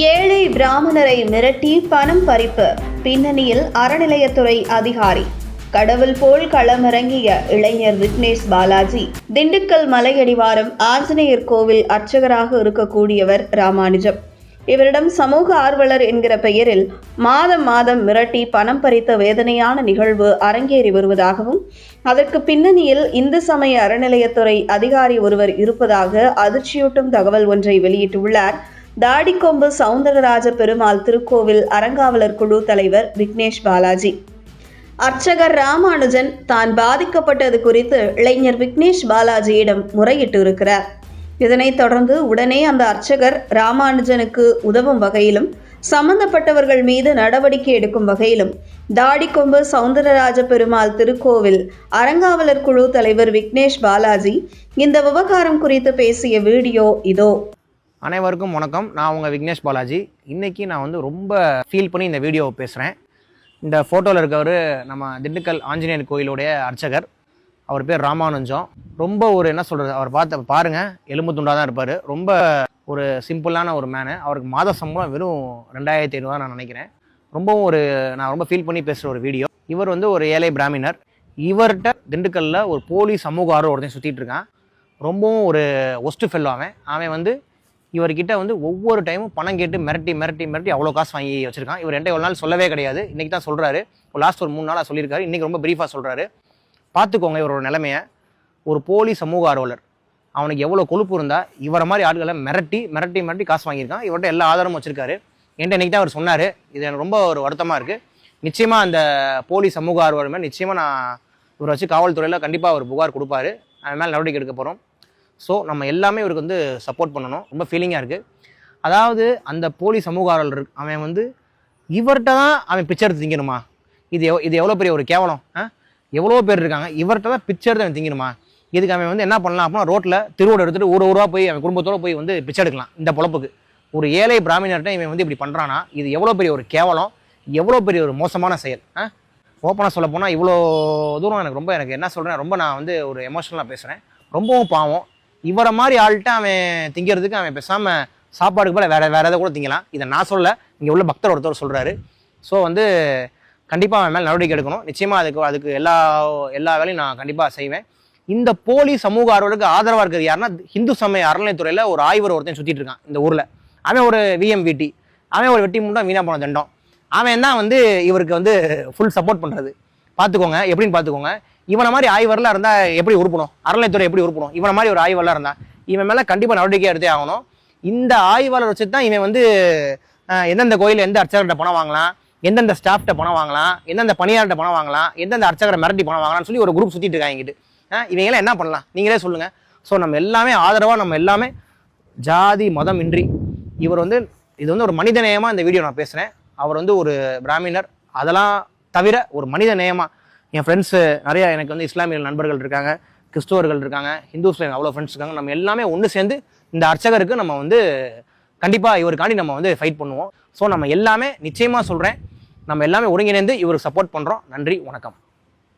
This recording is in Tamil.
ஏழை பிராமணரை மிரட்டி பணம் பறிப்பு, பின்னணியில் அறநிலையத்துறை அதிகாரி. கடவுள் போல் களமிறங்கிய இளைஞர் விக்னேஷ் பாலாஜி. திண்டுக்கல் மலையடிவாரம் ஆஞ்சநேயர் கோவில் அர்ச்சகராக இருக்கக்கூடியவர் ராமானுஜம். இவரிடம் சமூக ஆர்வலர் என்கிற பெயரில் மாதம் மிரட்டி பணம் பறித்த வேதனையான நிகழ்வு அரங்கேறி வருவதாகவும், அதற்கு பின்னணியில் இந்து சமய அறநிலையத்துறை அதிகாரி ஒருவர் இருப்பதாக அதிர்ச்சியூட்டும் தகவல் ஒன்றை வெளியிட்டுள்ளார் தாடிக்கொம்பு சவுந்தரராஜ பெருமாள் திருக்கோவில் அறங்காவலர் குழு தலைவர் விக்னேஷ் பாலாஜி. அர்ச்சகர் ராமானுஜன் தான் பாதிக்கப்பட்டது குறித்து இளைஞர் விக்னேஷ் பாலாஜியிடம் முறையிட்டு இருக்கிறார். இதனைத் தொடர்ந்து உடனே அந்த அர்ச்சகர் ராமானுஜனுக்கு உதவும் வகையிலும் சம்பந்தப்பட்டவர்கள் மீது நடவடிக்கை எடுக்கும் வகையிலும் தாடிக்கொம்பு சவுந்தரராஜ பெருமாள் திருக்கோவில் அறங்காவலர் குழு தலைவர் விக்னேஷ் பாலாஜி இந்த விவகாரம் குறித்து பேசிய வீடியோ இதோ. அனைவருக்கும் வணக்கம். நான் உங்கள் விக்னேஷ் பாலாஜி. இன்றைக்கி நான் ரொம்ப ஃபீல் பண்ணி இந்த வீடியோவை பேசுகிறேன். இந்த ஃபோட்டோவில் இருக்கவர் நம்ம திண்டுக்கல் ஆஞ்சநேயர் கோயிலுடைய அர்ச்சகர். அவர் பேர் ராமானுஜம். ரொம்ப என்ன சொல்கிறது, அவர் பாருங்கள், எலும்பு துண்டாக தான் இருப்பார். ரொம்ப ஒரு சிம்பிளான ஒரு மேனு. அவருக்கு மாத சம்பளம் வெறும் 2500 நான் நினைக்கிறேன். நான் ரொம்ப ஃபீல் பண்ணி பேசுகிற ஒரு வீடியோ. இவர் ஒரு ஏழை பிராமினர். இவர்கிட்ட திண்டுக்கல்லில் ஒரு போலி சமூக ஆர்வம் ஒருத்தன் சுற்றிட்டு இருக்கான். ரொம்பவும் ஒரு ஒஸ்ட்டு ஃபெல்லோ. அவன் இவர்கிட்ட ஒவ்வொரு டைமும் பணம் கேட்டு மிரட்டி அவ்வளோ காசு வாங்கி வச்சிருக்கான். இவர் என்கிட்ட எவ்வளோ நாள் சொல்லவே கிடையாது. இன்றைக்கி தான் சொல்கிறாரு. லாஸ்ட் ஒரு 3 நாளாக சொல்லியிருக்காரு. இன்றைக்கி ரொம்ப பிரீஃபாக சொல்கிறாரு. பார்த்துக்கோங்க இவரோட நிலைமையை. ஒரு போலி சமூக ஆர்வலர். அவனுக்கு எவ்வளோ கொழுப்பு இருந்தால் இவரை மாதிரி ஆட்களை மிரட்டி காசு வாங்கியிருக்கான். இவர்கிட்ட எல்லா ஆதாரமும் வச்சிருக்காரு. என்கிட்ட இன்றைக்கி தான் அவர் சொன்னார். இது எனக்கு ரொம்ப ஒரு வருத்தமாக இருக்குது. நிச்சயமாக அந்த போலி சமூக ஆர்வலர் மேலே நிச்சயமாக நான் இவரை வச்சு காவல்துறையில் கண்டிப்பாக அவர் புகார் கொடுப்பாரு. அது மேலே நடவடிக்கை எடுக்க போகிறோம். ஸோ நம்ம எல்லாமே இவருக்கு சப்போர்ட் பண்ணணும். ரொம்ப ஃபீலிங்காக இருக்குது. அதாவது அந்த போலி சமூக ஆர்வலர் அவன் இவர்கிட்ட தான் அவன் பிச்சை எடுத்து திங்கணுமா? இது எவ்வளோ பெரிய ஒரு கேவலம். எவ்வளோ பேர் இருக்காங்க. இவர்கிட்ட தான் பிச்சை எடுத்து அவன் திங்கணுமா? இதுக்கு அவன் என்ன பண்ணலாம் அப்படின்னா, ரோட்டில் திருவோடு எடுத்துகிட்டு ஊராக போய் அவன் குடும்பத்தோடு போய் பிச்சை எடுக்கலாம். இந்த பொழப்புக்கு ஒரு ஏழை பிராமணர்கிட்ட இவன் இப்படி பண்ணுறானா, இது எவ்வளோ பெரிய ஒரு கேவலம், எவ்வளோ பெரிய ஒரு மோசமான செயல். ஓப்பனாக சொல்ல போனால் இவ்வளோ தூரம் எனக்கு என்ன சொல்கிறேன், நான் ஒரு எமோஷனலாக பேசுகிறேன். ரொம்பவும் பாவம். இவரை மாதிரி ஆள்கிட்ட அவன் திங்கிறதுக்கு அவன் பேசாமல் சாப்பாடுக்கு போல வேறு எதாவது கூட திங்கலாம். இதை நான் சொல்ல, இங்கே உள்ள பக்தர் ஒருத்தர் சொல்கிறாரு. ஸோ கண்டிப்பாக அவன் மேலே நடவடிக்கை எடுக்கணும். நிச்சயமாக அதுக்கு எல்லா வேலையும் நான் கண்டிப்பாக செய்வேன். இந்த போலி சமூக ஆர்வலருக்கு ஆதரவாக இருக்கிறது யாருன்னா, இந்து சமய அறநிலையத்துறையில் ஒரு ஆய்வர் ஒருத்தன் சுற்றிட்டு இருக்கான் இந்த ஊரில். அவன் ஒரு VMVT. அவன் ஒரு வெட்டி முண்டா வீணா போன தண்டம். அவன் தான் இவருக்கு ஃபுல் சப்போர்ட் பண்ணுறது. பார்த்துக்கோங்க, எப்படின்னு பார்த்துக்கோங்க. இவனை மாதிரி ஆய்வரெலாம் இருந்தால் எப்படி உருப்பணும்? அறநிலையத்துறை எப்படி உருப்பணும்? இவனை மாதிரி ஒரு ஆய்வரெலாம் இருந்தால் இவன் மேலே கண்டிப்பாக நடவடிக்கை எடுத்தே ஆகணும். இந்த ஆய்வாளர் வச்சு தான் இவன் எந்தெந்த கோயிலில் எந்த அர்ச்சகர்கிட்ட பணம் வாங்கலாம், எந்தெந்த ஸ்டாஃப்கிட்ட பணம் வாங்கலாம், எந்தெந்த பணியாளர்கிட்ட பணம் வாங்கலாம், எந்தெந்த அர்ச்சகரை மிரட்டி பணம் வாங்கலாம்னு சொல்லி ஒரு குரூப் சுற்றிட்டு இருக்காங்க இங்கிட்டு. இவங்கெல்லாம் என்ன பண்ணலாம் நீங்களே சொல்லுங்கள். ஸோ நம்ம எல்லாமே ஆதரவாக, நம்ம எல்லாமே ஜாதி மதம் இன்றி இவர் இது ஒரு மனித நேயமாக இந்த வீடியோ நான் பேசுகிறேன். அவர் ஒரு பிராமணர். அதெல்லாம் தவிர ஒரு மனித நேயமாக என் ஃப்ரெண்ட்ஸு நிறையா, எனக்கு இஸ்லாமிய நண்பர்கள் இருக்காங்க, கிறிஸ்துவர்கள் இருக்காங்க, ஹிந்துஸில் அவ்வளோ ஃப்ரெண்ட்ஸ் இருக்காங்க. நம்ம எல்லாமே ஒன்று சேர்ந்து இந்த அர்ச்சகருக்கு நம்ம கண்டிப்பாக இவருக்காண்டி நம்ம ஃபைட் பண்ணுவோம். ஸோ நம்ம எல்லாமே நிச்சயமாக சொல்கிறேன், நம்ம எல்லாமே ஒருங்கிணைந்து இவருக்கு சப்போர்ட் பண்ணுறோம். நன்றி, வணக்கம்.